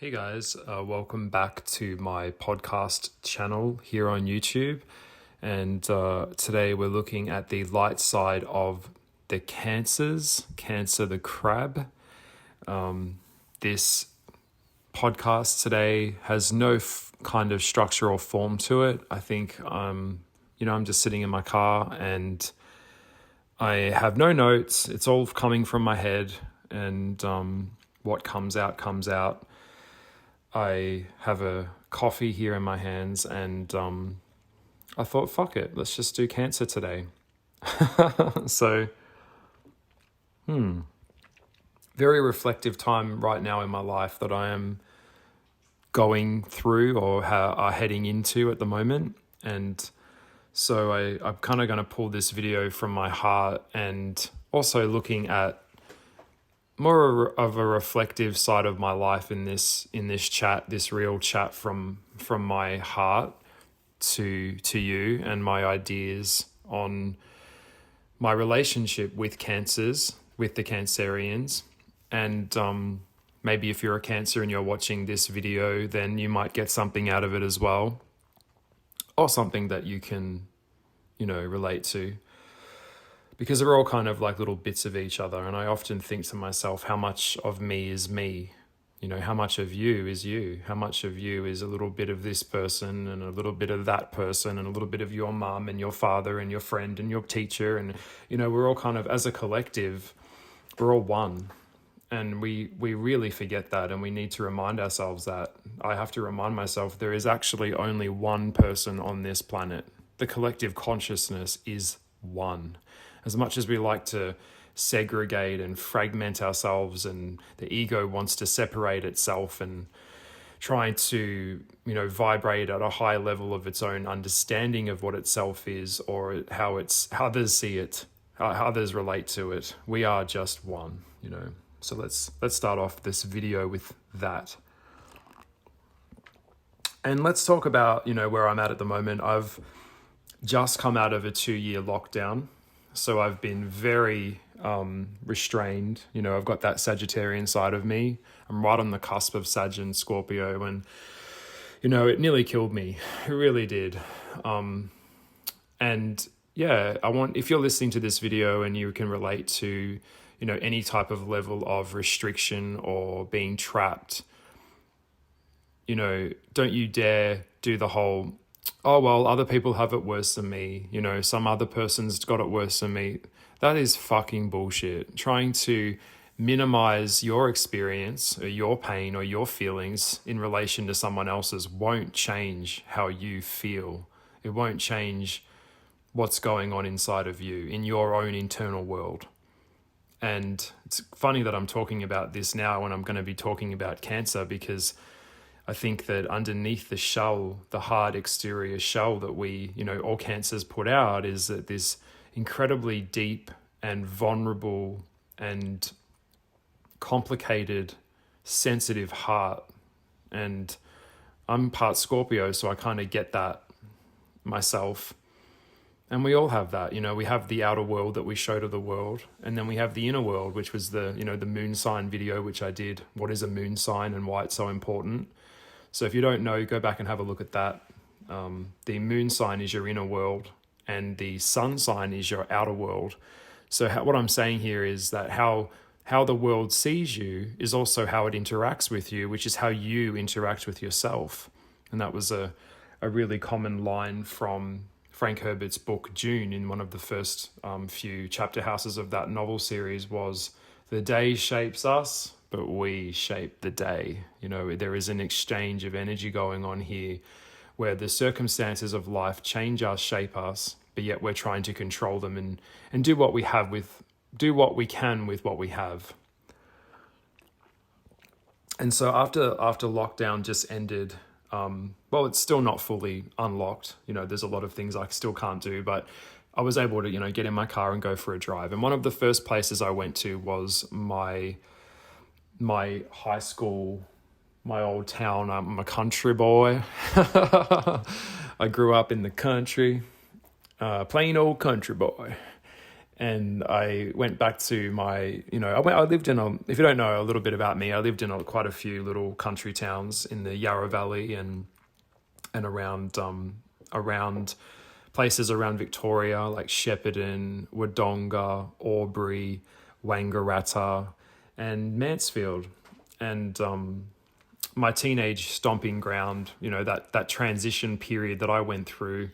Hey guys, welcome back to my podcast channel here on YouTube. And today we're looking at the light side of the Cancers, Cancer the crab. This podcast today has no kind of structure or form to it. I think, I'm just sitting in my car and I have no notes. It's all coming from my head, and what comes out comes out. I have a coffee here in my hands, and I thought, fuck it, let's just do Cancer today. So, very reflective time right now in my life that I am going through or are heading into at the moment. And so I'm kind of going to pull this video from my heart, and also looking at more of a reflective side of my life in this chat, this real chat from my heart to you, and my ideas on my relationship with cancers, with the Cancerians. And maybe if you're a Cancer and you're watching this video, then you might get something out of it as well, or something that you can, relate to. Because they're all kind of like little bits of each other. And I often think to myself, how much of me is me? How much of you is you? How much of you is a little bit of this person and a little bit of that person and a little bit of your mum and your father and your friend and your teacher? And, we're all kind of, as a collective, we're all one. And we really forget that, and we need to remind ourselves that. I have to remind myself there is actually only one person on this planet. The collective consciousness is one. As much as we like to segregate and fragment ourselves, and the ego wants to separate itself and trying to, vibrate at a high level of its own understanding of what itself is, or how others see it, how others relate to it. We are just one, So let's start off this video with that. And let's talk about, where I'm at the moment. I've just come out of a 2-year lockdown. So I've been very restrained. I've got that Sagittarian side of me. I'm right on the cusp of Sag and Scorpio, and, it nearly killed me. It really did. And yeah, if you're listening to this video and you can relate to, any type of level of restriction or being trapped, don't you dare do the whole, oh, well, other people have it worse than me. Some other person's got it worse than me. That is fucking bullshit. Trying to minimize your experience or your pain or your feelings in relation to someone else's won't change how you feel. It won't change what's going on inside of you in your own internal world. And it's funny that I'm talking about this now when I'm going to be talking about Cancer, because I think that underneath the shell, the hard exterior shell that we, all Cancers put out, is that this incredibly deep and vulnerable and complicated, sensitive heart. And I'm part Scorpio, so I kind of get that myself. And we all have that, we have the outer world that we show to the world. And then we have the inner world, which was the moon sign video, which I did. What is a moon sign and why it's so important? So if you don't know, go back and have a look at that. The moon sign is your inner world, and the sun sign is your outer world. So what I'm saying here is that how the world sees you is also how it interacts with you, which is how you interact with yourself. And that was a really common line from Frank Herbert's book, June, in one of the first few chapter houses of that novel series, was, the day shapes us, but we shape the day. There is an exchange of energy going on here where the circumstances of life change us, shape us, but yet we're trying to control them and do what we can with what we have. And so after lockdown just ended, it's still not fully unlocked. There's a lot of things I still can't do, but I was able to, get in my car and go for a drive. And one of the first places I went to was my high school, my old town. I'm a country boy. I grew up in the country, plain old country boy. And I went back to my, I lived in if you don't know a little bit about me, I lived in quite a few little country towns in the Yarra Valley and around places around Victoria like Shepparton, Wodonga, Albury, Wangaratta, and Mansfield. And my teenage stomping ground, that transition period that I went through,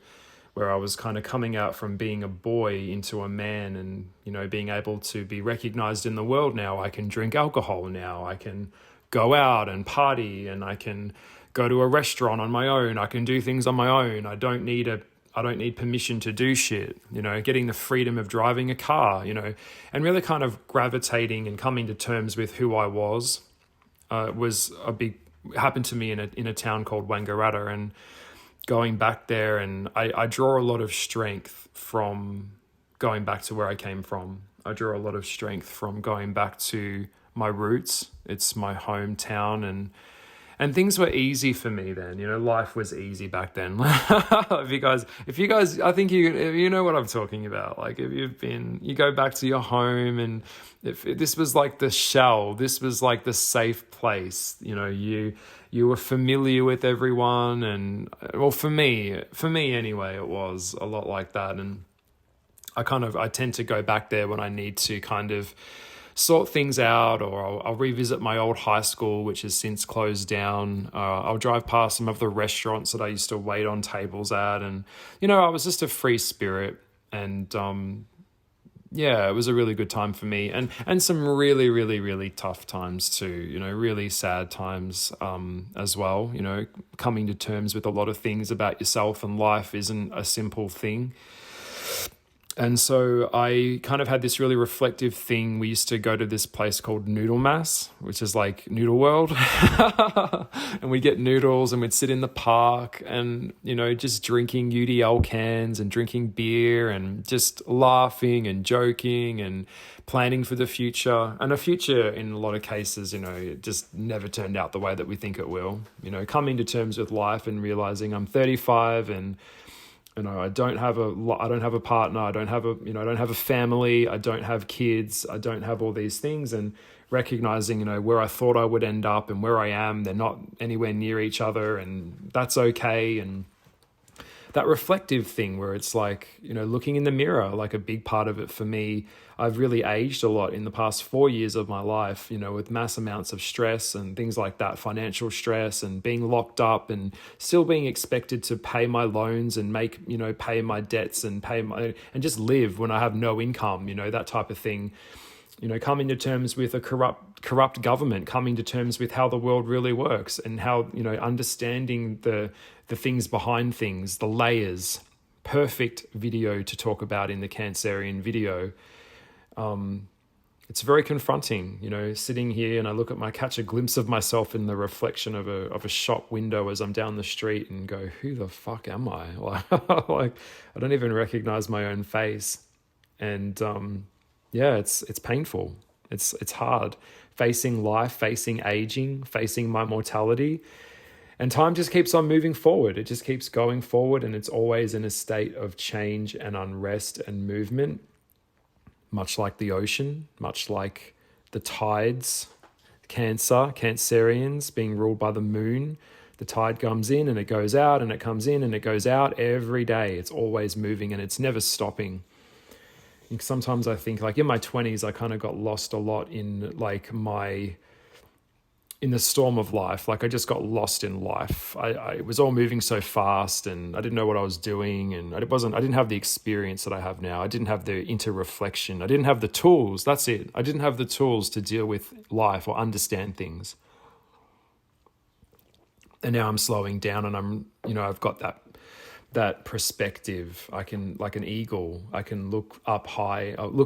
where I was kind of coming out from being a boy into a man and, being able to be recognized in the world now. I can drink alcohol now. I can go out and party, and I can go to a restaurant on my own. I can do things on my own. I don't need permission to do shit, getting the freedom of driving a car, and really kind of gravitating and coming to terms with who I was happened to me in a town called Wangaratta, and going back there, and I draw a lot of strength from going back to where I came from. I draw a lot of strength from going back to my roots. It's my hometown, and things were easy for me then. Life was easy back then. If you guys, I think you know what I'm talking about. Like if you go back to your home, and if this was like the shell, this was like the safe place. You were familiar with everyone, and well, for me anyway, it was a lot like that. And I tend to go back there when I need to kind of sort things out, or I'll revisit my old high school, which has since closed down. I'll drive past some of the restaurants that I used to wait on tables at, and I was just a free spirit, and it was a really good time for me, and some really, really, really tough times too, really sad times as well. Coming to terms with a lot of things about yourself and life isn't a simple thing. And so I kind of had this really reflective thing. We used to go to this place called Noodle Mass, which is like Noodle World. And we'd get noodles, and we'd sit in the park and, just drinking UDL cans and drinking beer and just laughing and joking and planning for the future. And a future, in a lot of cases, it just never turned out the way that we think it will. Coming to terms with life and realizing I'm 35 and I don't have a partner. I don't have a family. I don't have kids. I don't have all these things, and recognizing, where I thought I would end up and where I am, they're not anywhere near each other, and that's okay. And that reflective thing where it's like, looking in the mirror, like a big part of it for me. I've really aged a lot in the past 4 years of my life, with mass amounts of stress and things like that, financial stress, and being locked up and still being expected to pay my loans and pay my debts and and just live when I have no income, that type of thing. Coming to terms with a corrupt government, coming to terms with how the world really works, and how, understanding the things behind things, the layers. Perfect video to talk about in the Cancerian video. It's very confronting, sitting here, and I catch a glimpse of myself in the reflection of a shop window as I'm down the street, and go, who the fuck am I? Like I don't even recognize my own face. And it's painful. It's hard facing life, facing aging, facing my mortality. And time just keeps on moving forward. It just keeps going forward, and it's always in a state of change and unrest and movement, much like the ocean, much like the tides. Cancerians being ruled by the moon. The tide comes in and it goes out, and it comes in and it goes out every day. It's always moving, and it's never stopping. And sometimes I think, like in my 20s, I kind of got lost a lot in in the storm of life. Like I just got lost in life. It was all moving so fast, and I didn't know what I was doing, and I didn't have the experience that I have now. I didn't have the inter-reflection. I didn't have the tools. That's it. I didn't have the tools to deal with life or understand things. And now I'm slowing down, and I've got that perspective. I can, like an eagle, I can look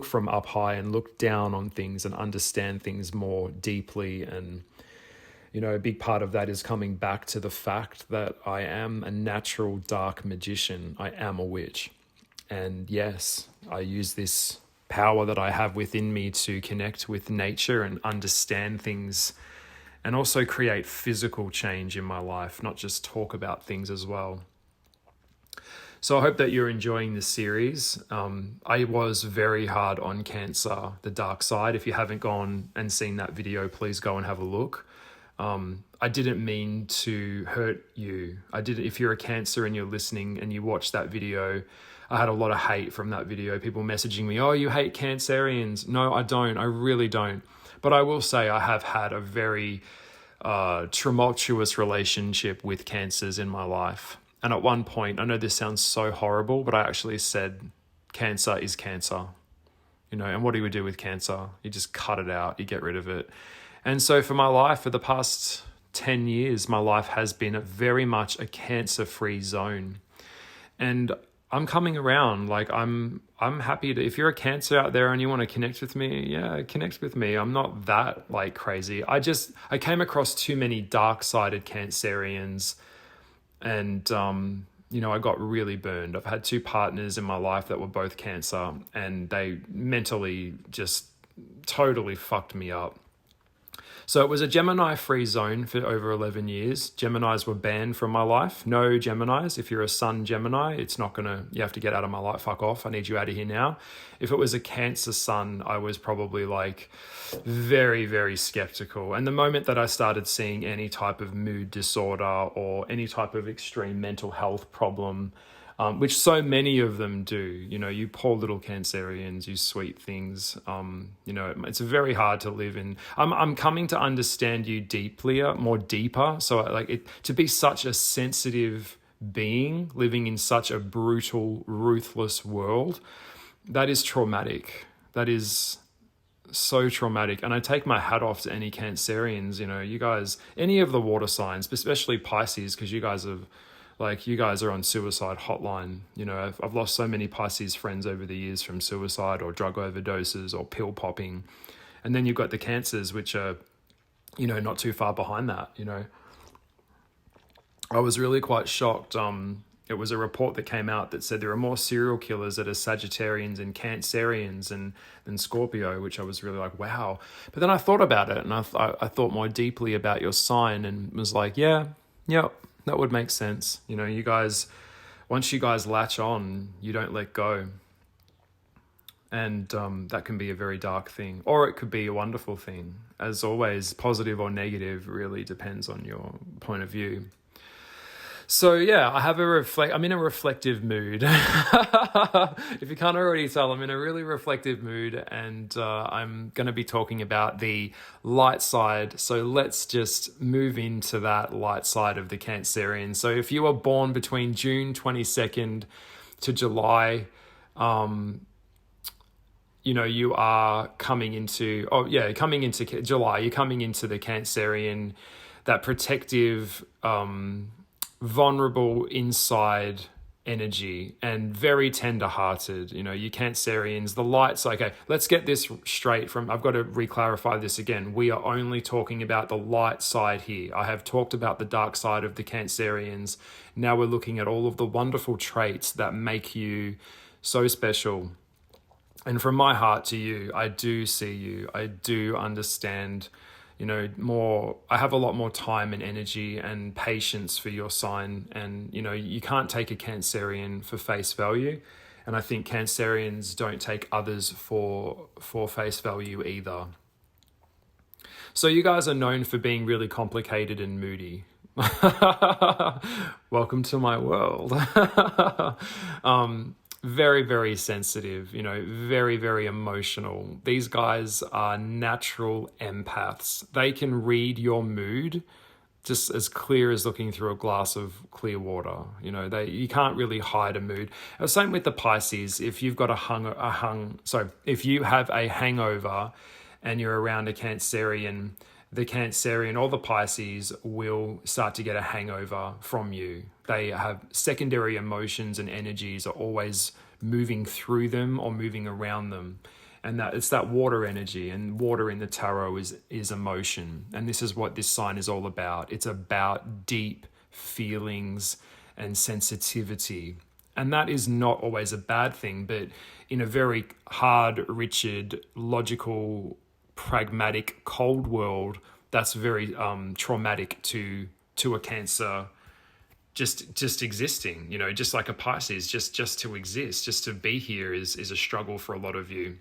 from up high and look down on things and understand things more deeply. And a big part of that is coming back to the fact that I am a natural dark magician. I am a witch. And yes, I use this power that I have within me to connect with nature and understand things, and also create physical change in my life, not just talk about things as well. So I hope that you're enjoying this series. I was very hard on Cancer, the dark side. If you haven't gone and seen that video, please go and have a look. I didn't mean to hurt you. If you're a Cancer and you're listening and you watch that video, I had a lot of hate from that video. People messaging me, oh, you hate Cancerians. No, I don't. I really don't. But I will say I have had a very tumultuous relationship with Cancers in my life. And at one point, I know this sounds so horrible, but I actually said, Cancer is cancer. And what do you do with cancer? You just cut it out, you get rid of it. And so for my life, for the past 10 years, my life has been very much a cancer-free zone. And I'm coming around. Like I'm happy to, if you're a Cancer out there and you want to connect with me, yeah, connect with me. I'm not that like crazy. I came across too many dark-sided Cancerians, and I got really burned. I've had 2 partners in my life that were both Cancer, and they mentally just totally fucked me up. So it was a Gemini-free zone for over 11 years. Geminis were banned from my life. No Geminis. If you're a Sun Gemini, you have to get out of my life. Fuck off. I need you out of here now. If it was a Cancer Sun, I was probably like very, very skeptical. And the moment that I started seeing any type of mood disorder or any type of extreme mental health problem, which so many of them do, you poor little Cancerians, you sweet things. It's very hard to live in. I'm coming to understand you more deeper. So to be such a sensitive being living in such a brutal, ruthless world, that is traumatic. That is so traumatic. And I take my hat off to any Cancerians, you guys, any of the water signs, especially Pisces, because you guys are on suicide hotline. I've lost so many Pisces friends over the years from suicide or drug overdoses or pill popping. And then you've got the Cancers, which are, not too far behind that, I was really quite shocked. It was a report that came out that said there are more serial killers that are Sagittarians and Cancerians than Scorpio, which I was really like, wow. But then I thought about it, and I thought more deeply about your sign and was like, yeah, that would make sense. You guys, once you guys latch on, you don't let go. And that can be a very dark thing, or it could be a wonderful thing. As always, positive or negative really depends on your point of view. So yeah, I'm in a reflective mood. If you can't already tell, I'm in a really reflective mood, and I'm going to be talking about the light side. So let's just move into that light side of the Cancerian. So if you were born between June 22nd to July, you are coming into July, you're coming into the Cancerian, that protective, vulnerable inside energy, and very tender-hearted. You Cancerians, the lights. Okay, let's get this straight. I've got to re-clarify this again. We are only talking about the light side here. I have talked about the dark side of the Cancerians. Now we're looking at all of the wonderful traits that make you so special. And from my heart to you, I do see you. I do understand more. I have a lot more time and energy and patience for your sign. And, you can't take a Cancerian for face value. And I think Cancerians don't take others for face value either. So you guys are known for being really complicated and moody. Welcome to my world. Very, very sensitive, very, very emotional. These guys are natural empaths. They can read your mood just as clear as looking through a glass of clear water. You can't really hide a mood. Same with the Pisces. If you've got if you have a hangover and you're around a Cancerian, the Cancerian or the Pisces will start to get a hangover from you. They have secondary emotions, and energies are always moving through them or moving around them. And that it's that water energy, and water in the tarot is emotion. And this is what this sign is all about. It's about deep feelings and sensitivity. And that is not always a bad thing, but in a very hard, rigid, logical, pragmatic, cold world, that's very traumatic to a Cancer just existing, you know, just like a Pisces, just to exist, just to be here is a struggle for a lot of you.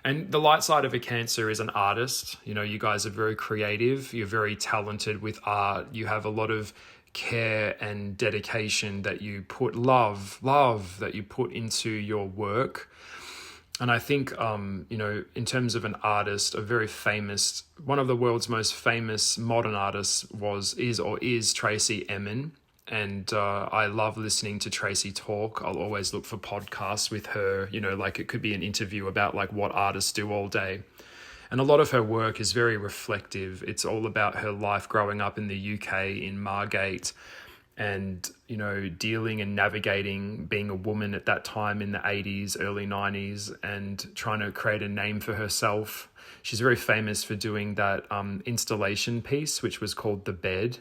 And the light side of a Cancer is an artist. You know, you guys are very creative. You're very talented with art. You have a lot of care and dedication that you put, love that you put into your work. And I think, you know, in terms of an artist, one of the world's most famous modern artists is Tracy Emin. And I love listening to Tracy talk. I'll always look for podcasts with her, you know, like it could be an interview about like what artists do all day. And a lot of her work is very reflective. It's all about her life growing up in the UK, in Margate, and, you know, dealing and navigating being a woman at that time in the 80s, early 90s, and trying to create a name for herself. She's very famous for doing that installation piece, which was called The Bed,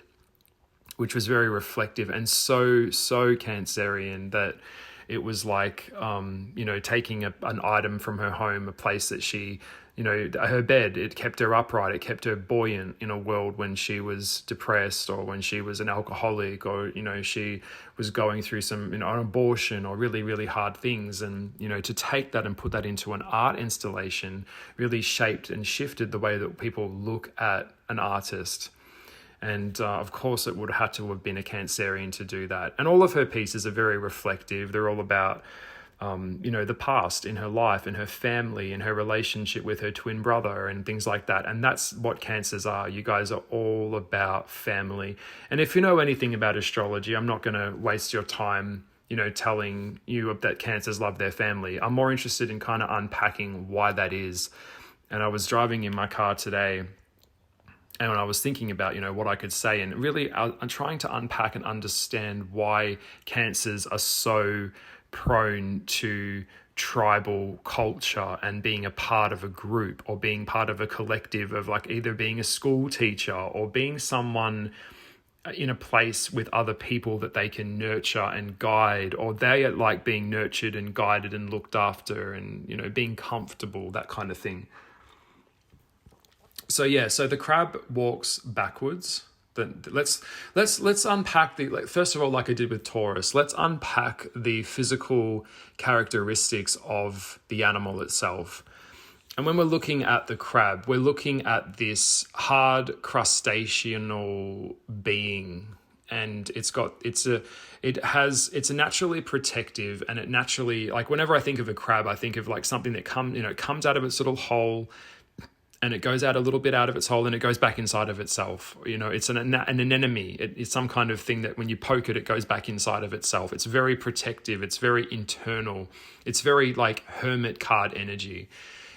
which was very reflective and so Cancerian that it was like, you know, taking an item from her home, a place that she, you know, her bed, it kept her upright, it kept her buoyant in a world when she was depressed or when she was an alcoholic or, you know, she was going through some, you know, an abortion or really, really hard things. And, you know, to take that and put that into an art installation really shaped and shifted the way that people look at an artist. And of course, it would have had to have been a Cancerian to do that. And all of her pieces are very reflective. They're all about, you know, the past in her life, in her family, in her relationship with her twin brother and things like that. And that's what Cancers are. You guys are all about family. And if you know anything about astrology, I'm not going to waste your time, you know, telling you that Cancers love their family. I'm more interested in kind of unpacking why that is. And I was driving in my car today, and when I was thinking about, you know, what I could say, and really I'm trying to unpack and understand why Cancers are so prone to tribal culture and being a part of a group or being part of a collective of like either being a school teacher or being someone in a place with other people that they can nurture and guide, or they like being nurtured and guided and looked after and, you know, being comfortable, that kind of thing. So yeah, so the crab walks backwards. Then let's unpack first of all, like I did with Taurus, let's unpack the physical characteristics of the animal itself. And when we're looking at the crab, we're looking at this hard crustaceanal being, and it's naturally protective, and it naturally, like whenever I think of a crab, I think of like something that comes out of its little hole, and it goes out a little bit out of its hole and it goes back inside of itself. You know, it's an anemone. It's some kind of thing that when you poke it, it goes back inside of itself. It's very protective. It's very internal. It's very like hermit card energy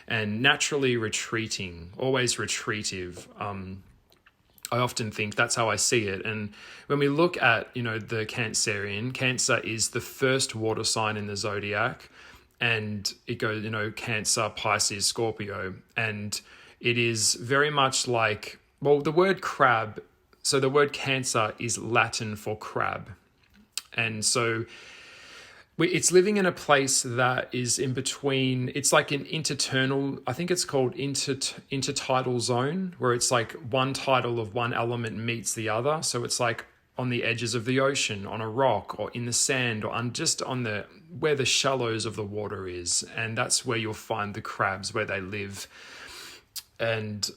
and naturally retreating, always retreative. I often think that's how I see it. And when we look at, you know, the Cancerian, Cancer is the first water sign in the Zodiac. And it goes, you know, Cancer, Pisces, Scorpio. And it is very much like, well, the word crab, so the word Cancer is Latin for crab. And so it's living in a place that is in between, it's like an intertidal, I think it's called intertidal zone, where it's like one tidal of one element meets the other. So it's like on the edges of the ocean, on a rock, or in the sand, or just on where the shallows of the water is. And that's where you'll find the crabs, where they live. And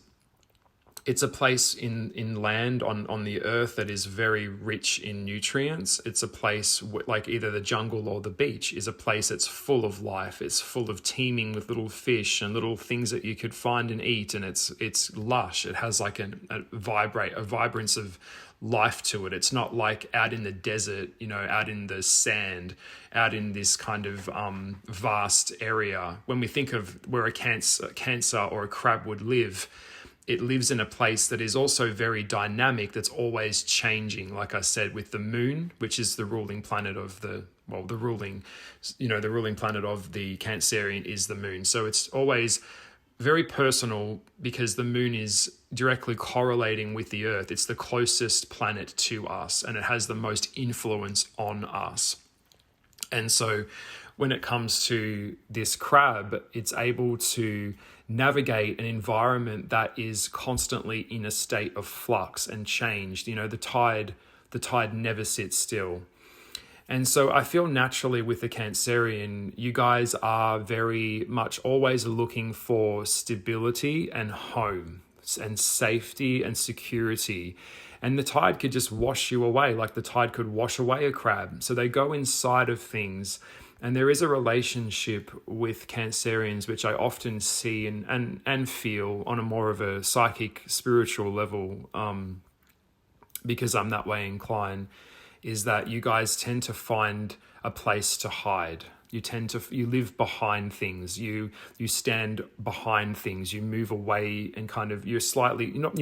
it's a place in land on the earth that is very rich in nutrients. It's a place like either the jungle or the beach is a place that's full of life. It's full of teeming with little fish and little things that you could find and eat. And it's lush. It has like a vibrance of life to it. It's not like out in the desert, you know, out in the sand, out in this kind of vast area. When we think of where a cancer or a crab would live, it lives in a place that is also very dynamic, that's always changing. Like I said, with the moon, which is the ruling planet of the ruling planet of the Cancerian is the moon. So it's always very personal because the moon is directly correlating with the earth. It's the closest planet to us and it has the most influence on us. And so when it comes to this crab, it's able to navigate an environment that is constantly in a state of flux and changed. You know, the tide the tide never sits still. And so I feel naturally with the Cancerian, you guys are very much always looking for stability and home and safety and security. And the tide could just wash you away, like the tide could wash away a crab. So they go inside of things. And there is a relationship with Cancerians, which I often see and feel on a more of a psychic, spiritual level, because I'm that way inclined, is that you guys tend to find a place to hide. You live behind things. You stand behind things. You move away and kind of, you're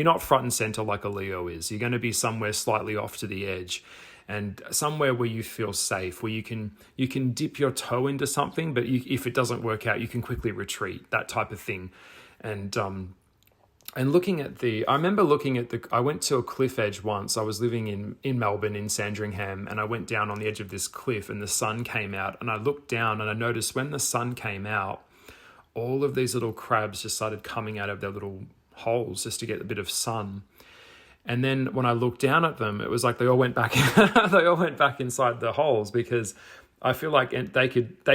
not front and center like a Leo is. You're going to be somewhere slightly off to the edge, and somewhere where you feel safe, where you can dip your toe into something, but if it doesn't work out, you can quickly retreat, that type of thing. And looking at I went to a cliff edge once. I was living in Melbourne, in Sandringham, and I went down on the edge of this cliff and the sun came out, and I looked down and I noticed when the sun came out, all of these little crabs just started coming out of their little holes just to get a bit of sun. And then when I looked down at them, it was like they all went back inside the holes, because I feel like they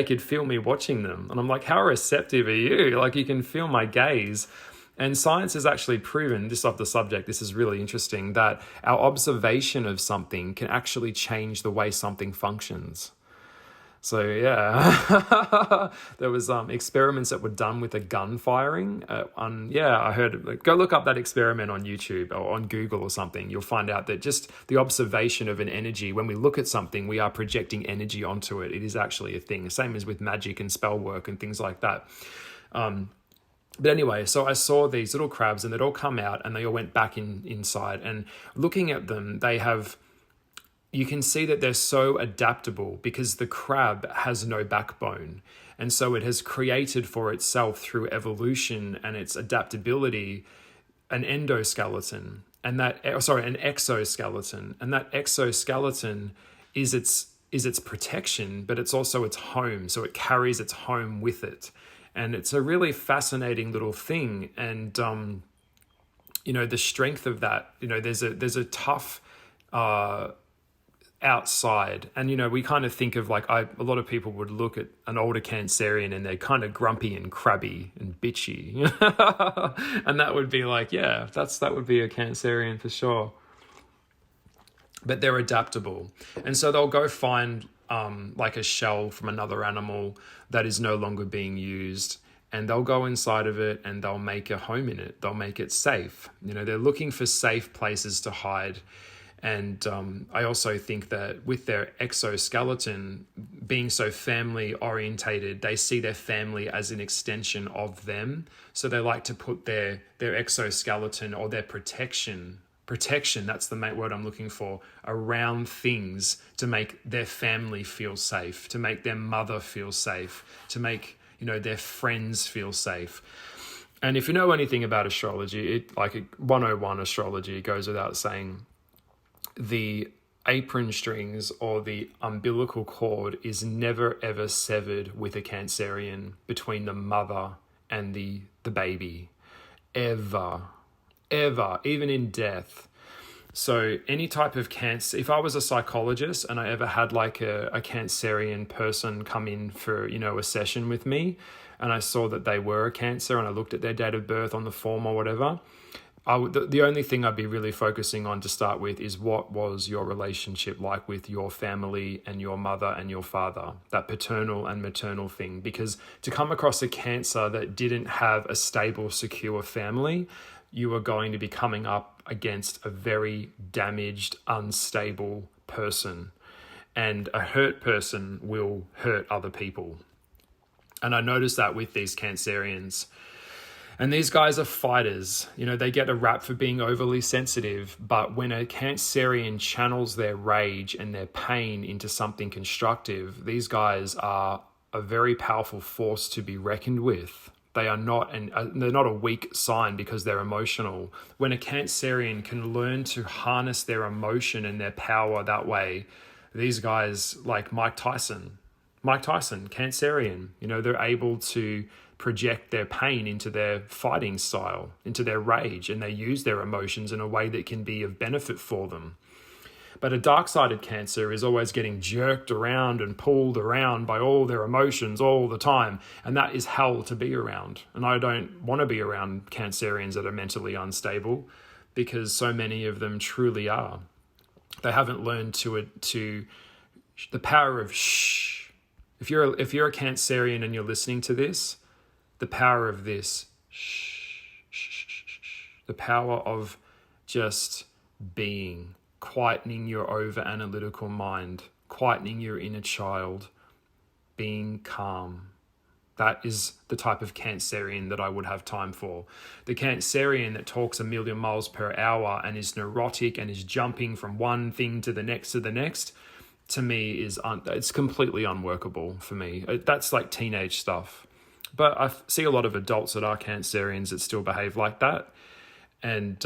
could feel me watching them. And I'm like, how receptive are you? Like, you can feel my gaze. And science has actually proven, just off the subject, this is really interesting, that our observation of something can actually change the way something functions. So yeah, there was experiments that were done with a gun firing. I heard, go look up that experiment on YouTube or on Google or something. You'll find out that just the observation of an energy, when we look at something, we are projecting energy onto it. It is actually a thing. Same as with magic and spell work and things like that. But anyway, so I saw these little crabs and they'd all come out and they all went back inside. And looking at them, you can see that they're so adaptable, because the crab has no backbone. And so it has created for itself, through evolution and its adaptability, an exoskeleton. And that exoskeleton is its protection, but it's also its home. So it carries its home with it. And it's a really fascinating little thing. And, the strength of that, there's a tough outside. And, we kind of think of like, a lot of people would look at an older Cancerian and they're kind of grumpy and crabby and bitchy. And that would be like, yeah, that would be a Cancerian for sure. But they're adaptable. And so they'll go find like a shell from another animal that is no longer being used, and they'll go inside of it and they'll make a home in it. They'll make it safe. They're looking for safe places to hide. And I also think that with their exoskeleton being so family orientated, they see their family as an extension of them. So they like to put their exoskeleton or their protection, that's the main word I'm looking for, around things to make their family feel safe, to make their mother feel safe, to make, their friends feel safe. And if you know anything about astrology, 101 astrology, it goes without saying, the apron strings or the umbilical cord is never ever severed with a Cancerian between the mother and the baby. Ever, even in death. So any type of cancer, if I was a psychologist and I ever had like a Cancerian person come in for, a session with me, and I saw that they were a Cancer and I looked at their date of birth on the form or whatever, the only thing I'd be really focusing on to start with is, what was your relationship like with your family and your mother and your father, that paternal and maternal thing. Because to come across a Cancer that didn't have a stable, secure family, you are going to be coming up against a very damaged, unstable person. And a hurt person will hurt other people. And I noticed that with these Cancerians. And these guys are fighters. They get a rap for being overly sensitive, but when a Cancerian channels their rage and their pain into something constructive, these guys are a very powerful force to be reckoned with. They are they're not a weak sign because they're emotional. When a Cancerian can learn to harness their emotion and their power that way, these guys like Mike Tyson, Cancerian, they're able to project their pain into their fighting style, into their rage, and they use their emotions in a way that can be of benefit for them. But a dark-sided Cancer is always getting jerked around and pulled around by all their emotions all the time. And that is hell to be around. And I don't want to be around Cancerians that are mentally unstable, because so many of them truly are. They haven't learned to the power of shh. If you're a Cancerian and you're listening to this, the power of this shh, shh, shh, shh, the power of just being, quietening your over-analytical mind, quietening your inner child, being calm. That is the type of Cancerian that I would have time for. The Cancerian that talks 1,000,000 miles per hour and is neurotic and is jumping from one thing to the next, to me it's completely unworkable for me. That's like teenage stuff. But I see a lot of adults that are Cancerians that still behave like that. And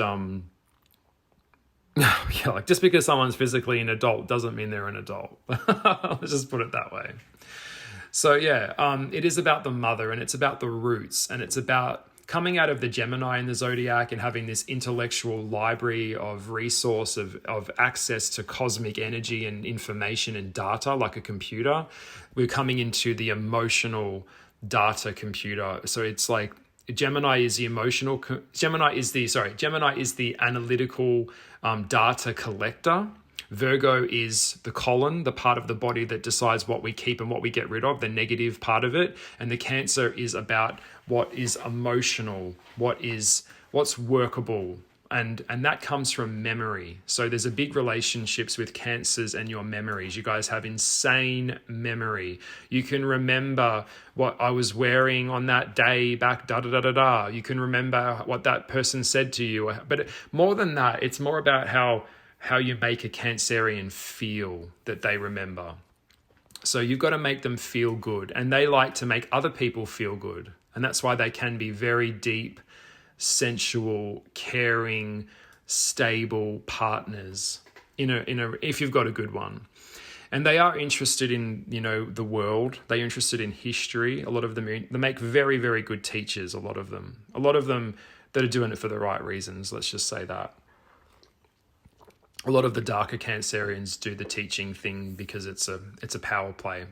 yeah, like just because someone's physically an adult doesn't mean they're an adult. Let's just put it that way. So yeah, it is about the mother, and it's about the roots, and it's about coming out of the Gemini in the Zodiac and having this intellectual library of resource, of access to cosmic energy and information and data like a computer. We're coming into the emotional data computer. So it's like Gemini is the analytical data collector. Virgo is the colon, the part of the body that decides what we keep and what we get rid of, the negative part of it. And the Cancer is about what is emotional, what's workable. And that comes from memory. So there's a big relationships with Cancers and your memories. You guys have insane memory. You can remember what I was wearing on that day back, da-da-da-da-da. You can remember what that person said to you. But more than that, it's more about how you make a Cancerian feel that they remember. So you've got to make them feel good. And they like to make other people feel good. And that's why they can be very deep, sensual, caring, stable partners if you've got a good one. And they are interested in, the world. They're interested in history. A lot of them, they make very, very good teachers, a lot of them that are doing it for the right reasons. Let's just say that. A lot of the darker Cancerians do the teaching thing because it's a power play.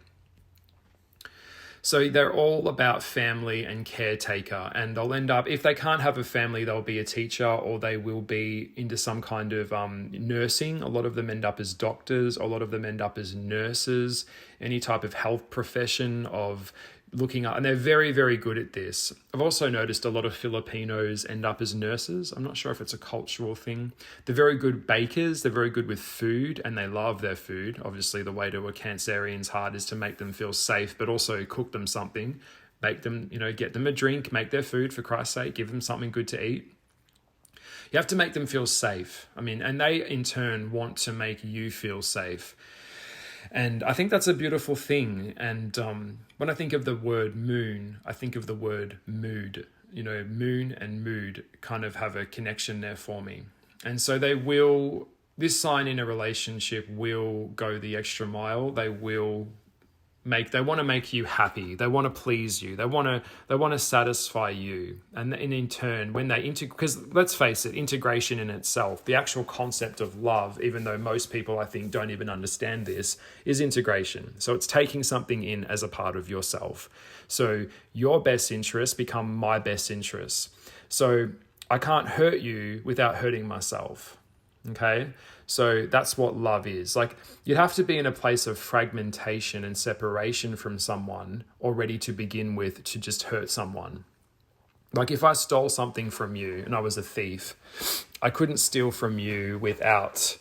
So they're all about family and caretaker, and they'll end up, if they can't have a family, they'll be a teacher, or they will be into some kind of nursing. A lot of them end up as doctors. A lot of them end up as nurses, any type of health profession of looking up, and they're very, very good at this. I've also noticed a lot of Filipinos end up as nurses. I'm not sure if it's a cultural thing. They're very good bakers. They're very good with food, and they love their food. Obviously, the way to a Cancerian's heart is to make them feel safe, but also cook them something, make them, get them a drink, make their food, for Christ's sake, give them something good to eat. You have to make them feel safe. And they in turn want to make you feel safe. And I think that's a beautiful thing. And when I think of the word moon, I think of the word mood. Moon and mood kind of have a connection there for me. And so this sign in a relationship will go the extra mile. They want to make you happy. They want to please you. They want to satisfy you. And in turn, when because let's face it, integration in itself, the actual concept of love, even though most people I think don't even understand this, is integration. So it's taking something in as a part of yourself. So your best interests become my best interests. So I can't hurt you without hurting myself. Okay? So that's what love is. Like, you'd have to be in a place of fragmentation and separation from someone already to begin with to just hurt someone. Like, if I stole something from you and I was a thief, I couldn't steal from you without...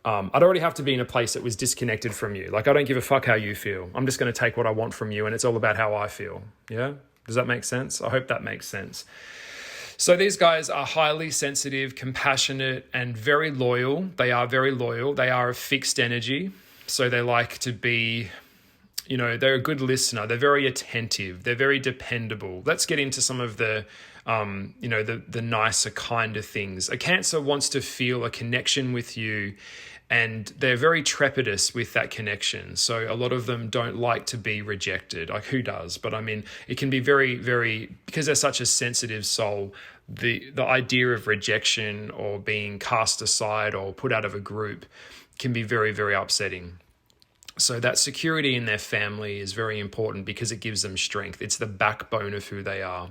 I'd already have to be in a place that was disconnected from you. Like, I don't give a fuck how you feel. I'm just going to take what I want from you, and it's all about how I feel. Yeah? Does that make sense? I hope that makes sense. So these guys are highly sensitive, compassionate, and very loyal. They are very loyal. They are a fixed energy. So they like to be, they're a good listener. They're very attentive. They're very dependable. Let's get into some of the nicer kind of things. A Cancer wants to feel a connection with you, and they're very trepidatious with that connection. So a lot of them don't like to be rejected. Like, who does? But it can be very, very, because they're such a sensitive soul, the idea of rejection or being cast aside or put out of a group can be very, very upsetting. So that security in their family is very important because it gives them strength. It's the backbone of who they are.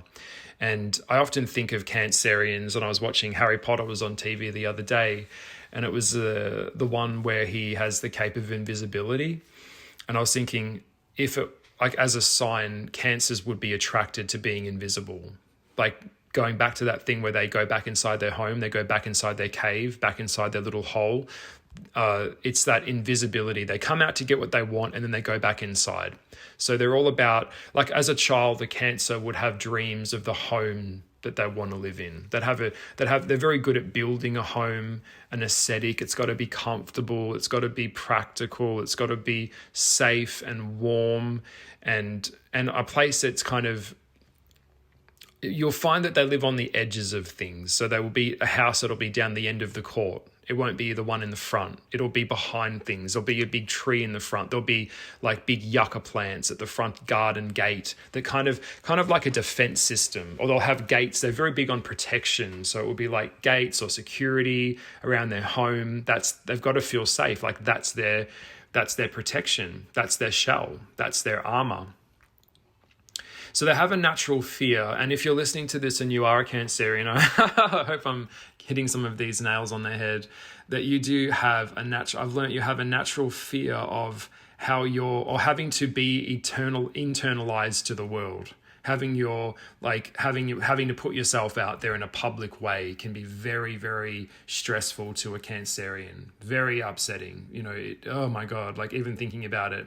And I often think of Cancerians, and I was watching Harry Potter was on TV the other day, and it was the one where he has the cape of invisibility. And I was thinking, if it, like as a sign, Cancers would be attracted to being invisible. Like going back to that thing where they go back inside their home, they go back inside their cave, back inside their little hole. It's that invisibility. They come out to get what they want and then they go back inside. So they're all about, like as a child, the Cancer would have dreams of the home that they want to live in. They're very good at building a home, an aesthetic. It's got to be comfortable. It's got to be practical. It's got to be safe and warm and a place that's kind of, you'll find that they live on the edges of things. So there will be a house that'll be down the end of the court. It won't be the one in the front. It'll be behind things. There'll be a big tree in the front. There'll be like big yucca plants at the front garden gate that kind of like a defense system. Or they'll have gates. They're very big on protection. So it will be like gates or security around their home. They've got to feel safe. Like that's their protection. That's their shell. That's their armor. So they have a natural fear. And if you're listening to this and you are a Cancerian, I hope I'm hitting some of these nails on the head, that you do have I've learned you have a natural fear of how having to be internalized to the world. Having to put yourself out there in a public way can be very, very stressful to a Cancerian. Very upsetting. Oh my God, like even thinking about it.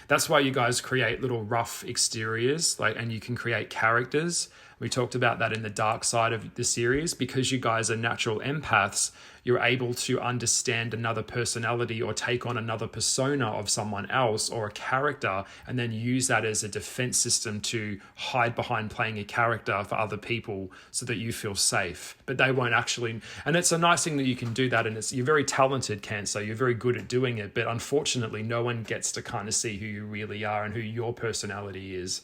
That's why you guys create little rough exteriors, and you can create characters. We talked about that in the dark side of the series. Because you guys are natural empaths, you're able to understand another personality or take on another persona of someone else or a character, and then use that as a defense system to hide behind playing a character for other people so that you feel safe. But they won't actually, and it's a nice thing that you can do that, and you're very talented, Cancer, you're very good at doing it, but unfortunately no one gets to kind of see who you really are and who your personality is.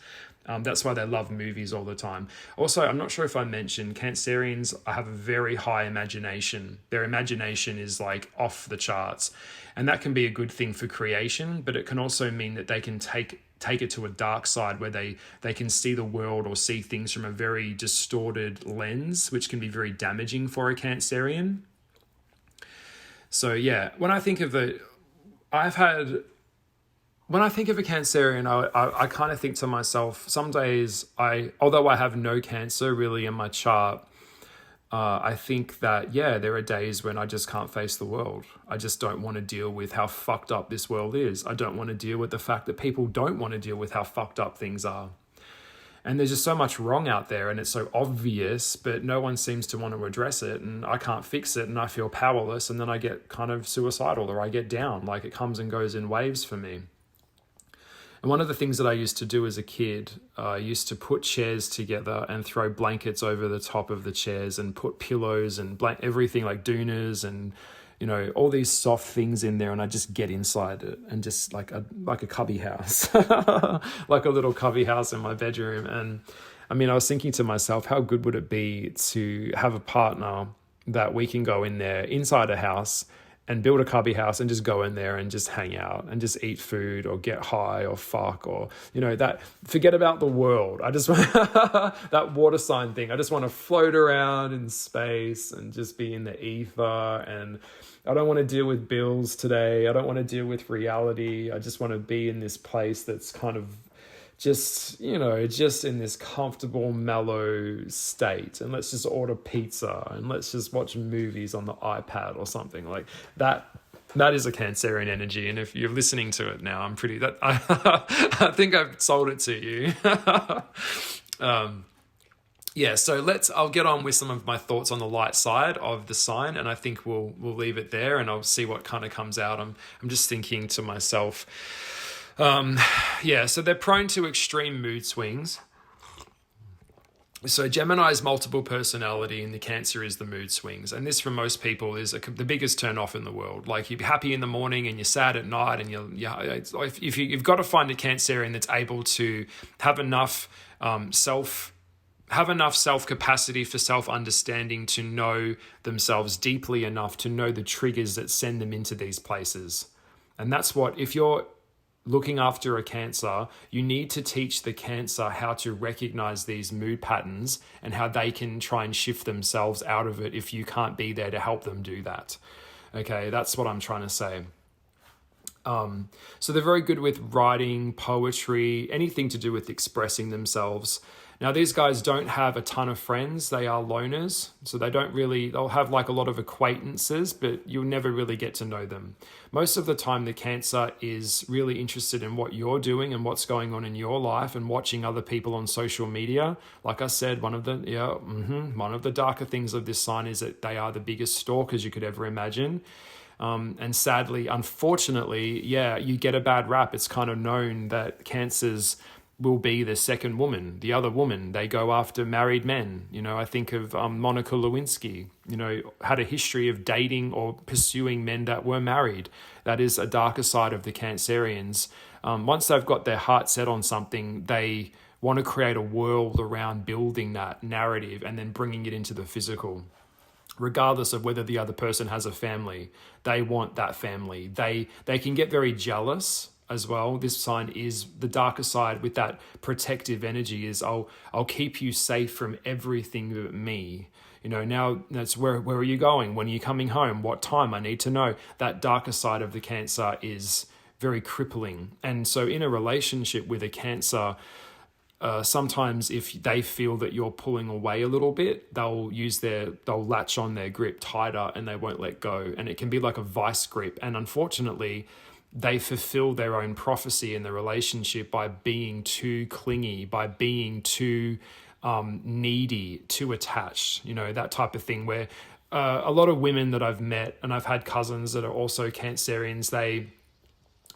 That's why they love movies all the time. Also, I'm not sure if I mentioned, Cancerians have a very high imagination. Their imagination is like off the charts. And that can be a good thing for creation, but it can also mean that they can take it to a dark side where they can see the world or see things from a very distorted lens, which can be very damaging for a Cancerian. So yeah, when I think of a Cancerian, I kind of think to myself, some days although I have no Cancer really in my chart, I think that, there are days when I just can't face the world. I just don't want to deal with how fucked up this world is. I don't want to deal with the fact that people don't want to deal with how fucked up things are. And there's just so much wrong out there and it's so obvious, but no one seems to want to address it, and I can't fix it and I feel powerless, and then I get kind of suicidal or I get down. Like it comes and goes in waves for me. And one of the things that I used to do as a kid, I used to put chairs together and throw blankets over the top of the chairs and put pillows and everything like doonas and, all these soft things in there. And I just get inside it and just like a cubby house, like a little cubby house in my bedroom. And I mean, I was thinking to myself, how good would it be to have a partner that we can go in there inside a house and build a cubby house and just go in there and just hang out and just eat food or get high or fuck or, forget about the world. I just want that water sign thing. I just want to float around in space and just be in the ether. And I don't want to deal with bills today. I don't want to deal with reality. I just want to be in this place that's kind of just in this comfortable, mellow state. And let's just order pizza and let's just watch movies on the iPad or something like that. That is a Cancerian energy. And if you're listening to it now, I think I've sold it to you. So I'll get on with some of my thoughts on the light side of the sign. And I think we'll leave it there and I'll see what kind of comes out. I'm just thinking to myself, so they're prone to extreme mood swings. So Gemini's multiple personality and the Cancer is the mood swings. And this for most people is the biggest turn off in the world. Like you're happy in the morning and you're sad at night, and you've got to find a Cancerian that's able to have enough have enough self-capacity for self-understanding to know themselves deeply enough to know the triggers that send them into these places. And that's what, if you're looking after a Cancer, you need to teach the Cancer how to recognize these mood patterns and how they can try and shift themselves out of it if you can't be there to help them do that. Okay, that's what I'm trying to say. So they're very good with writing, poetry, anything to do with expressing themselves. Now, these guys don't have a ton of friends. They are loners. So they'll have like a lot of acquaintances, but you'll never really get to know them. Most of the time, the Cancer is really interested in what you're doing and what's going on in your life and watching other people on social media. Like I said, one of the darker things of this sign is that they are the biggest stalkers you could ever imagine. And sadly, unfortunately, you get a bad rap. It's kind of known that Cancers will be the second woman, the other woman. They go after married men. I think of Monica Lewinsky, had a history of dating or pursuing men that were married. That is a darker side of the Cancerians. Once they've got their heart set on something, they want to create a world around building that narrative and then bringing it into the physical. Regardless of whether the other person has a family, they want that family. They can get very jealous as well. This sign is the darker side with that protective energy is I'll keep you safe from everything but me. Now that's where are you going? When are you coming home? What time? I need to know. That darker side of the Cancer is very crippling. And so in a relationship with a Cancer, sometimes if they feel that you're pulling away a little bit, they'll latch on their grip tighter and they won't let go. And it can be like a vice grip. And unfortunately, they fulfill their own prophecy in the relationship by being too clingy, by being too needy, too attached, that type of thing where a lot of women that I've met, and I've had cousins that are also Cancerians,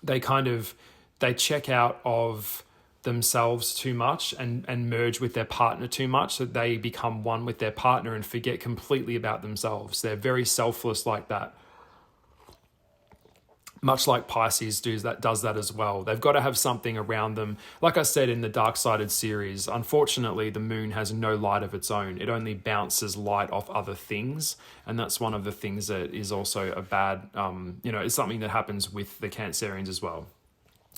they check out of themselves too much and merge with their partner too much, so they become one with their partner and forget completely about themselves. They're very selfless like that. Much like Pisces does that as well. They've got to have something around them. Like I said in the Dark Sided series, unfortunately, the moon has no light of its own. It only bounces light off other things. And that's one of the things that is also a bad, it's something that happens with the Cancerians as well.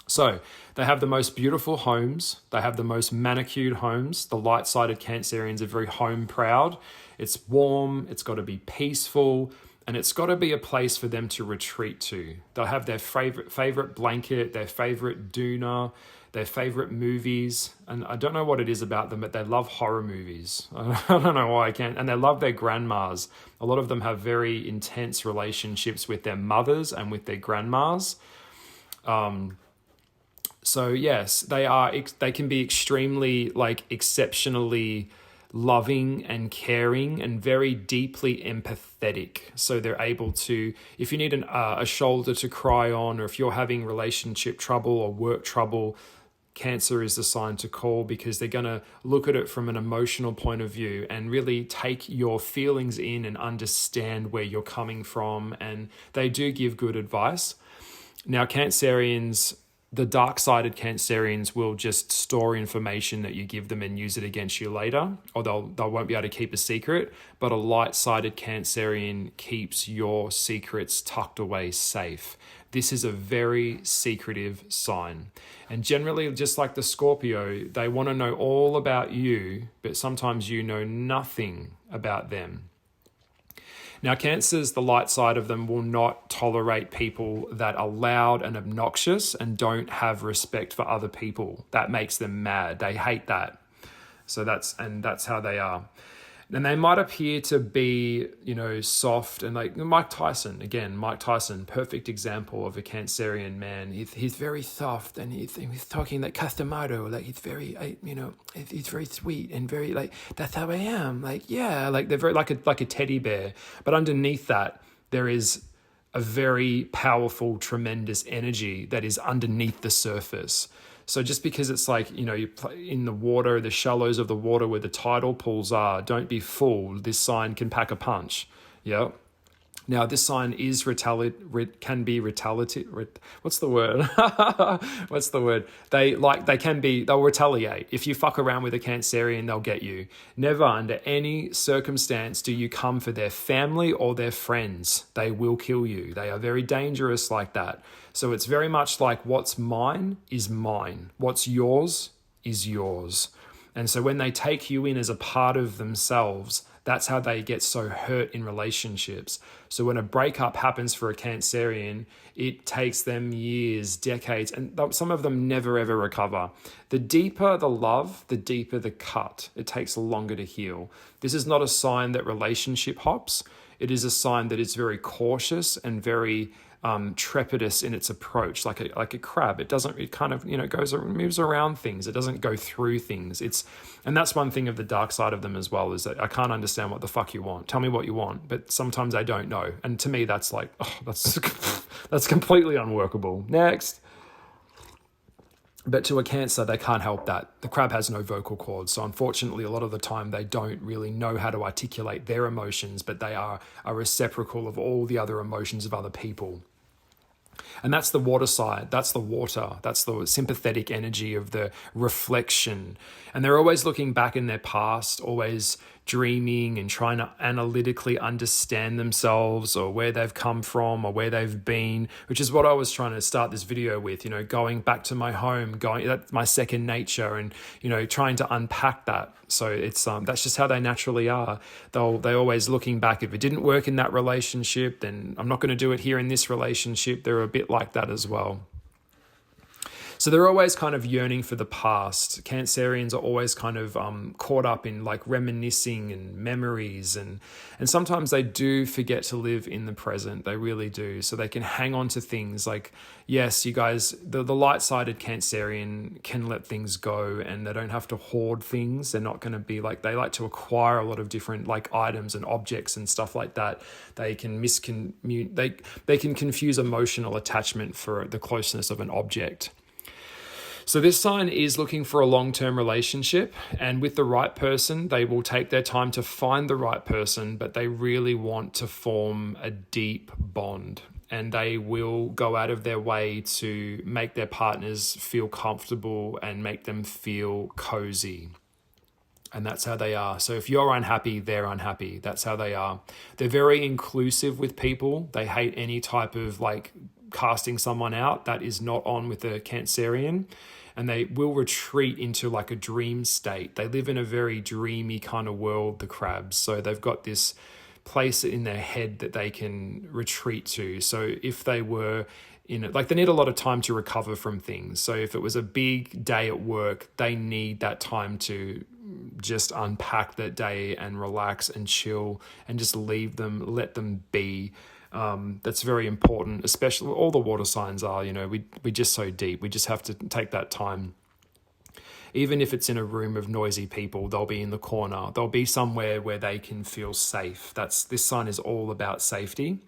So they have the most beautiful homes. They have the most manicured homes. The light-sided Cancerians are very home proud. It's warm. It's got to be peaceful. And it's got to be a place for them to retreat to. They'll have their favorite blanket, their favorite doona, their favorite movies. And I don't know what it is about them, but they love horror movies. I don't know why I can't. And they love their grandmas. A lot of them have very intense relationships with their mothers and with their grandmas. So yes, they can be extremely exceptionally loving and caring and very deeply empathetic. So they're able to, if you need a shoulder to cry on, or if you're having relationship trouble or work trouble, Cancer is the sign to call, because they're going to look at it from an emotional point of view and really take your feelings in and understand where you're coming from. And they do give good advice. Now, Cancerians, the dark-sided Cancerians will just store information that you give them and use it against you later, or they won't be able to keep a secret. But a light-sided Cancerian keeps your secrets tucked away safe. This is a very secretive sign. And generally, just like the Scorpio, they want to know all about you, but sometimes you know nothing about them. Now, Cancers, the light side of them, will not tolerate people that are loud and obnoxious and don't have respect for other people. That makes them mad. They hate that. So that's how they are. And they might appear to be, soft and like Mike Tyson, perfect example of a Cancerian man. He's very soft and he's talking like Casamado, like he's very, he's very sweet and very like, that's how I am. Like, yeah, like they're very like a teddy bear. But underneath that, there is a very powerful, tremendous energy that is underneath the surface. So just because it's like, you play in the water, the shallows of the water where the tidal pools are, don't be fooled. This sign can pack a punch. Yeah. Now, this sign is can be what's the word? What's the word? They'll retaliate. If you fuck around with a Cancerian, they'll get you. Never under any circumstance do you come for their family or their friends. They will kill you. They are very dangerous like that. So it's very much like what's mine is mine. What's yours is yours. And so when they take you in as a part of themselves, that's how they get so hurt in relationships. So when a breakup happens for a Cancerian, it takes them years, decades, and some of them never ever recover. The deeper the love, the deeper the cut. It takes longer to heal. This is not a sign that relationship hops. It is a sign that it's very cautious and very trepidous in its approach, like a crab. It kind of moves around things. It doesn't go through things. And that's one thing of the dark side of them as well, is that I can't understand what the fuck you want. Tell me what you want, but sometimes I don't know. And to me, that's like, that's completely unworkable. Next. But to a Cancer, they can't help that. The crab has no vocal cords. So unfortunately, a lot of the time, they don't really know how to articulate their emotions, but they are a reciprocal of all the other emotions of other people. And that's the water side. That's the water. That's the sympathetic energy of the reflection. And they're always looking back in their past, always dreaming and trying to analytically understand themselves or where they've come from or where they've been, which is what I was trying to start this video with, going back to my home, that's my second nature, and, trying to unpack that. So it's that's just how they naturally are. They're always looking back. If it didn't work in that relationship, then I'm not going to do it here in this relationship. They're a bit like that as well. So they're always kind of yearning for the past. Cancerians are always kind of caught up in like reminiscing and memories. And sometimes they do forget to live in the present. They really do. So they can hang on to things like, yes, you guys, the light-sided Cancerian can let things go and they don't have to hoard things. They're not going to be like, they like to acquire a lot of different like items and objects and stuff like that. They can they can confuse emotional attachment for the closeness of an object. So this sign is looking for a long-term relationship, and with the right person, they will take their time to find the right person, but they really want to form a deep bond, and they will go out of their way to make their partners feel comfortable and make them feel cozy. And that's how they are. So if you're unhappy, they're unhappy. That's how they are. They're very inclusive with people. They hate any type of like casting someone out. That is not on with a Cancerian. And they will retreat into like a dream state. They live in a very dreamy kind of world, the crabs. So they've got this place in their head that they can retreat to. So if they were in it, like they need a lot of time to recover from things. So if it was a big day at work, they need that time to just unpack that day and relax and chill and just leave them, let them be. That's very important, especially all the water signs are, we're just so deep. We just have to take that time. Even if it's in a room of noisy people, they'll be in the corner. They'll be somewhere where they can feel safe. This sign is all about safety.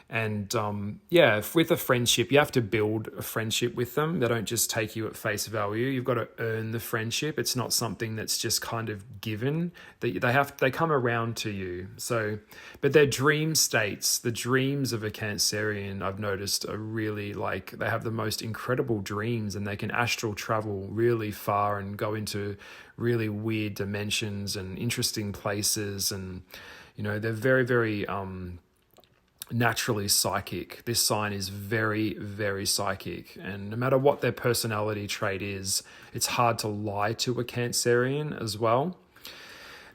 And with a friendship, you have to build a friendship with them. They don't just take you at face value. You've got to earn the friendship. It's not something that's just kind of given. They come around to you. So, but their dream states, the dreams of a Cancerian, I've noticed are really like, they have the most incredible dreams, and they can astral travel really far and go into really weird dimensions and interesting places. And, they're very, very, naturally psychic. This sign is very, very psychic, and no matter what their personality trait is, it's hard to lie to a Cancerian as well.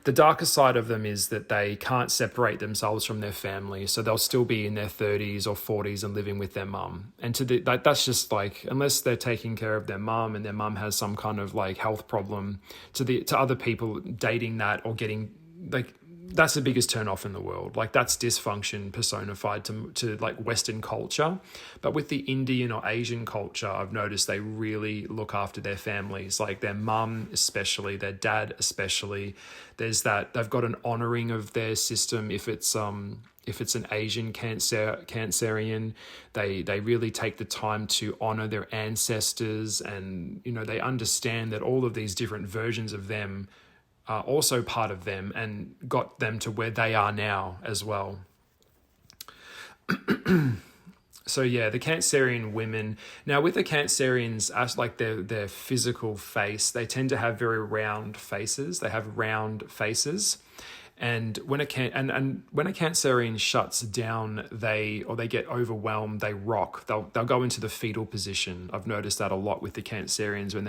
The darker side of them is that they can't separate themselves from their family, so they'll still be in their 30s or 40s and living with their mum. And that's just like, unless they're taking care of their mum and their mum has some kind of like health problem, to other people dating that or getting like, that's the biggest turn off in the world. Like that's dysfunction personified to like Western culture. But with the Indian or Asian culture, I've noticed they really look after their families, like their mum especially, their dad especially. There's that, they've got an honoring of their system. If it's an Asian Cancerian, they really take the time to honor their ancestors, and they understand that all of these different versions of them are also part of them and got them to where they are now as well. So yeah, the Cancerian women. Now with the Cancerians, as like their physical face, they tend to have very round faces. They have round faces. And when when a Cancerian shuts down, they get overwhelmed, they rock. They'll go into the fetal position. I've noticed that a lot with the Cancerians when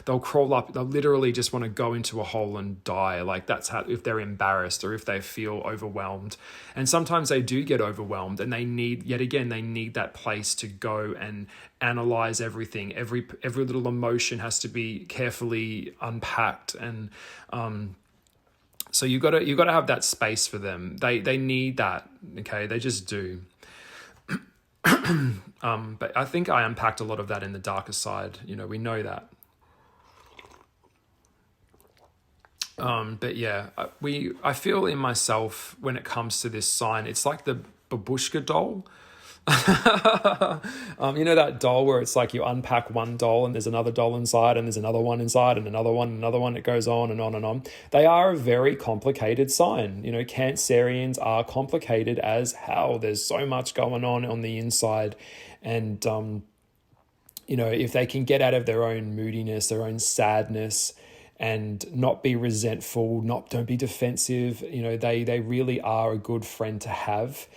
they'll crawl up. They'll literally just want to go into a hole and die. Like that's how, if they're embarrassed or if they feel overwhelmed. And sometimes they do get overwhelmed, and they need that place to go and analyze everything. Every little emotion has to be carefully unpacked, and so you got to have that space for them. They need that. Okay, they just do. But I think I unpacked a lot of that in the darker side. We know that. But yeah, I feel in myself when it comes to this sign, it's like the babushka doll. That doll where it's like you unpack one doll and there's another doll inside and there's another one inside and another one. It goes on and on and on. They are a very complicated sign. Cancerians are complicated as hell. There's so much going on the inside. And, if they can get out of their own moodiness, their own sadness, and not be resentful, don't be defensive, they really are a good friend to have.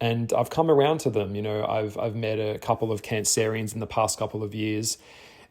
And I've come around to them. I've met a couple of Cancerians in the past couple of years,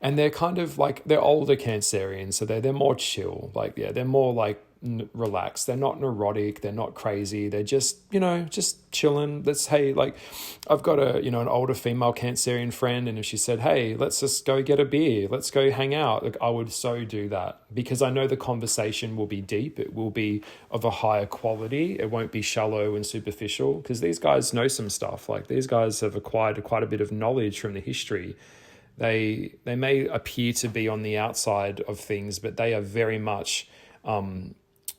and they're kind of like, they're older Cancerians, so they're more chill. Like, yeah, they're more like relaxed. They're not neurotic. They're not crazy. They're just, just chilling. I've got an older female Cancerian friend, and if she said, hey, let's just go get a beer, let's go hang out, I would so do that, because I know the conversation will be deep. It will be of a higher quality. It won't be shallow and superficial, because these guys know some stuff. Like, these guys have acquired quite a bit of knowledge from the history. They may appear to be on the outside of things, but they are very much,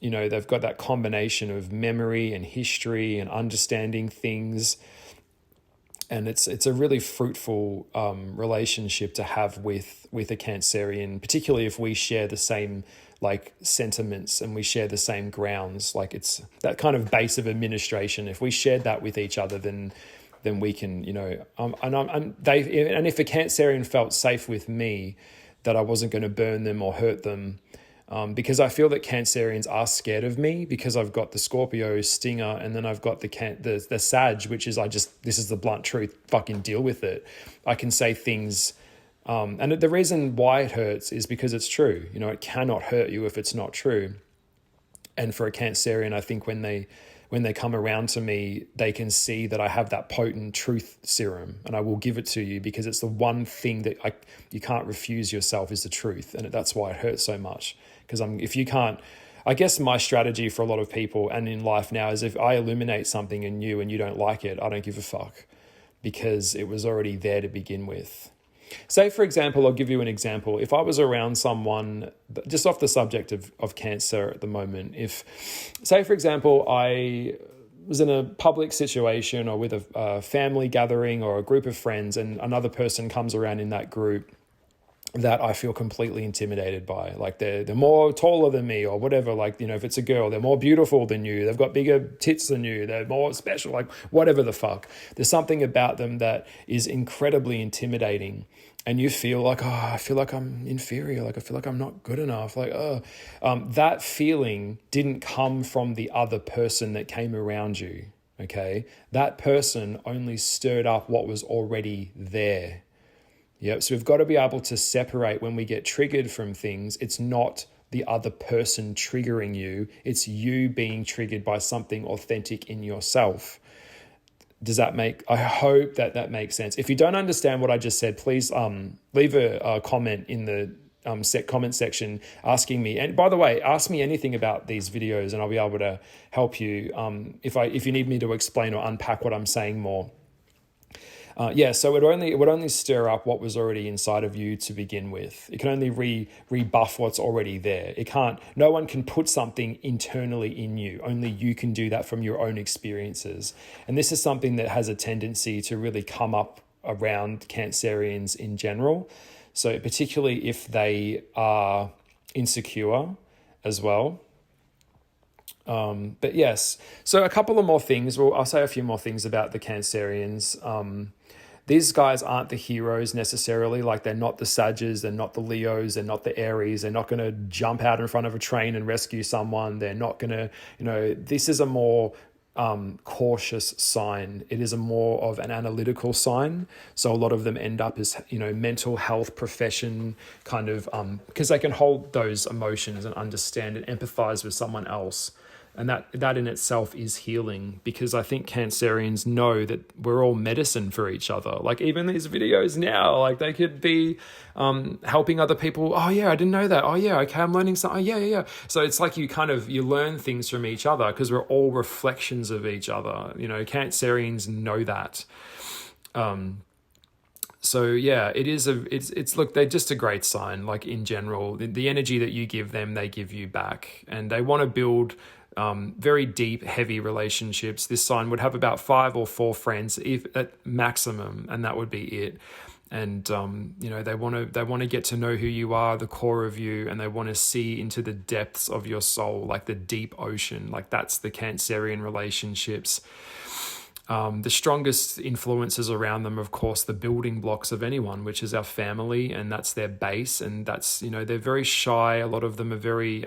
they've got that combination of memory and history and understanding things. And it's a really fruitful relationship to have with a Cancerian, particularly if we share the same sentiments and we share the same grounds. Like, it's that kind of base of administration. If we shared that with each other, then we can, and if a Cancerian felt safe with me, that I wasn't going to burn them or hurt them. Because I feel that Cancerians are scared of me, because I've got the Scorpio stinger, and then I've got the Sag, which is this is the blunt truth, fucking deal with it. I can say things, and the reason why it hurts is because it's true. It cannot hurt you if it's not true. And for a Cancerian, I think when they come around to me, they can see that I have that potent truth serum, and I will give it to you, because it's the one thing that you can't refuse yourself, is the truth. And that's why it hurts so much. Because if you can't, I guess my strategy for a lot of people and in life now is, if I illuminate something in you and you don't like it, I don't give a fuck, because it was already there to begin with. Say, for example, I'll give you an example. If I was around someone, just off the subject of Cancer at the moment, say, for example, I was in a public situation or with a family gathering or a group of friends, and another person comes around in that group that I feel completely intimidated by. Like, they're more taller than me or whatever. Like, if it's a girl, they're more beautiful than you. They've got bigger tits than you. They're more special, like whatever the fuck. There's something about them that is incredibly intimidating. And you feel like, I feel like I'm inferior. Like, I feel like I'm not good enough. Like, that feeling didn't come from the other person that came around you. Okay. That person only stirred up what was already there. Yep. So we've got to be able to separate when we get triggered from things. It's not the other person triggering you. It's you being triggered by something authentic in yourself. I hope that makes sense. If you don't understand what I just said, please leave a comment in the comment section asking me. And by the way, ask me anything about these videos and I'll be able to help you if you need me to explain or unpack what I'm saying more. So it would only stir up what was already inside of you to begin with. It can only rebuff what's already there. No one can put something internally in you. Only you can do that from your own experiences. And this is something that has a tendency to really come up around Cancerians in general. So particularly if they are insecure as well. But yes, so a couple of more things. Well, I'll say a few more things about the Cancerians. These guys aren't the heroes necessarily. Like, they're not the Sages, they're not the Leos, they're not the Aries. They're not going to jump out in front of a train and rescue someone. They're not going to, this is a more cautious sign. It is a more of an analytical sign. So a lot of them end up as, mental health profession kind of, because they can hold those emotions and understand and empathize with someone else. And that in itself is healing, because I think Cancerians know that we're all medicine for each other. Like, even these videos now, like, they could be helping other people. Oh yeah, I didn't know that. Oh yeah, okay, I'm learning something. Oh, yeah. So it's like you learn things from each other, because we're all reflections of each other. Cancerians know that. So yeah, look, they're just a great sign. Like, in general, the energy that you give them, they give you back, and they want to build very deep, heavy relationships. This sign would have about 5 or 4 friends, if at maximum, and that would be it. And they want to get to know who you are, the core of you, and they want to see into the depths of your soul, like the deep ocean. Like, that's the Cancerian relationships. The strongest influences around them, of course, the building blocks of anyone, which is our family, and that's their base. And that's, they're very shy. A lot of them are very,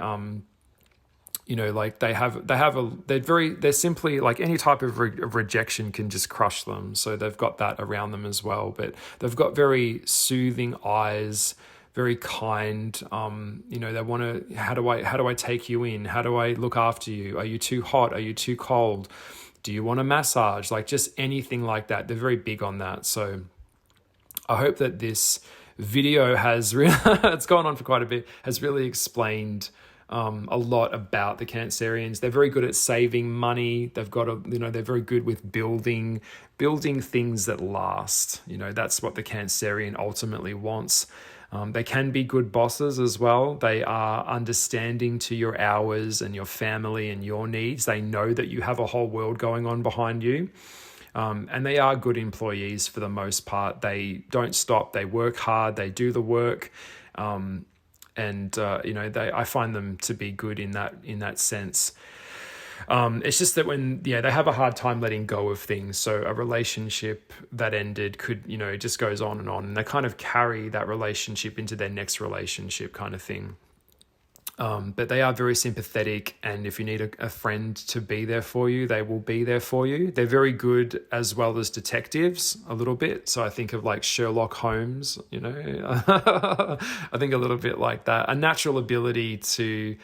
like they're simply, like, any type of rejection can just crush them. So they've got that around them as well, but they've got very soothing eyes, very kind. They want to, how do I take you in? How do I look after you? Are you too hot? Are you too cold? Do you want a massage? Like, just anything like that. They're very big on that. So I hope that this video has it's gone on for quite a bit, has really explained a lot about the Cancerians. They're very good at saving money. They've got they're very good with building things that last. That's what the Cancerian ultimately wants. They can be good bosses as well. They are understanding to your hours and your family and your needs. They know that you have a whole world going on behind you. And they are good employees for the most part. They don't stop. They work hard. They do the work. I find them to be good in that sense. It's just that they have a hard time letting go of things. So a relationship that ended could, it just goes on, and they kind of carry that relationship into their next relationship kind of thing. But they are very sympathetic, and if you need a friend to be there for you, they will be there for you. They're very good as well as detectives a little bit. So I think of like Sherlock Holmes, I think a little bit like that. A natural ability to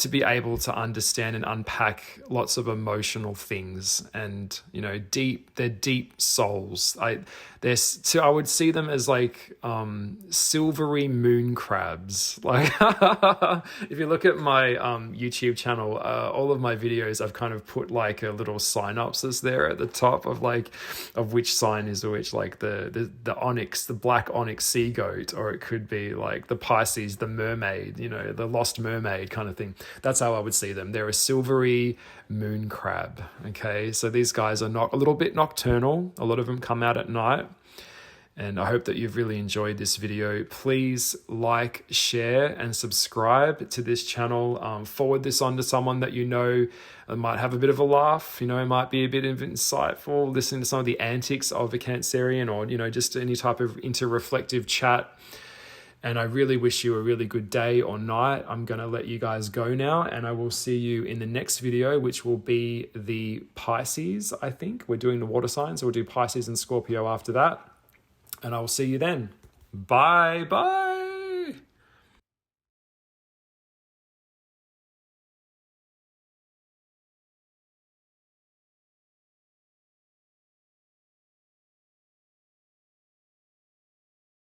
be able to understand and unpack lots of emotional things, and they're deep souls. I would see them as like silvery moon crabs. Like, if you look at my YouTube channel, all of my videos, I've kind of put like a little synopsis there at the top of which sign is which, like the onyx, the black onyx sea goat, or it could be like the Pisces, the mermaid, the lost mermaid kind of thing. That's how I would see them. They're a silvery moon crab. Okay, so these guys are a little bit nocturnal. A lot of them come out at night. And I hope that you've really enjoyed this video. Please like, share, and subscribe to this channel. Forward this on to someone that might have a bit of a laugh, might be a bit of insightful, listening to some of the antics of a Cancerian, or, just any type of inter-reflective chat. And I really wish you a really good day or night. I'm going to let you guys go now, and I will see you in the next video, which will be the Pisces, I think. We're doing the water signs, so we'll do Pisces and Scorpio after that. And I will see you then. Bye.